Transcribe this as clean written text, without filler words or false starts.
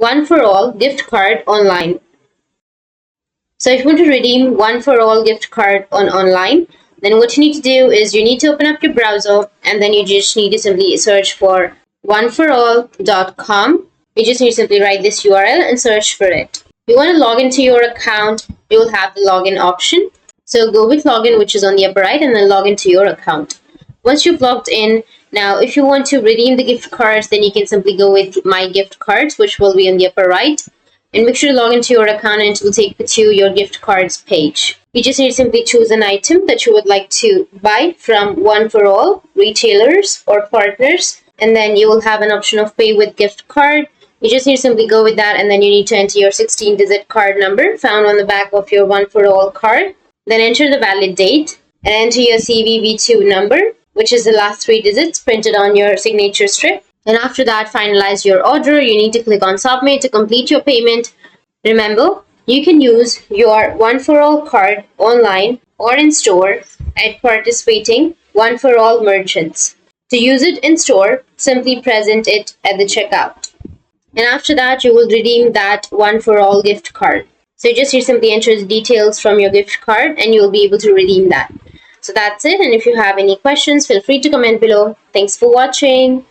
One4all Gift Card online. So if you want to redeem One4all Gift Card on online, then what you need to do is you need to open up your browser, and then you just need to simply search for one4all.com. You just need to simply write this URL and search for it. If you want to log into your account, you will have the login option. So go with login, which is on the upper right, and then log into your account. Once you've logged in, now if you want to redeem the gift cards, then you can simply go with My Gift Cards, which will be on the upper right. And make sure to log into your account, and it will take you to your gift cards page. You just need to simply choose an item that you would like to buy from One4all retailers or partners, and then you will have an option of pay with gift card. You just need to simply go with that, and then you need to enter your 16-digit card number found on the back of your One4all card. Then enter the valid date and enter your CVV2 number, which is the last 3 digits printed on your signature strip. And after that, finalize your order. You need to click on submit to complete your payment. Remember, you can use your One4all card online or in store at participating One4all merchants. To use it in store, simply present it at the checkout. And after that, you will redeem that One4all gift card. So you just simply enter the details from your gift card, and you will be able to redeem that. So that's it. And if you have any questions, feel free to comment below. Thanks for watching.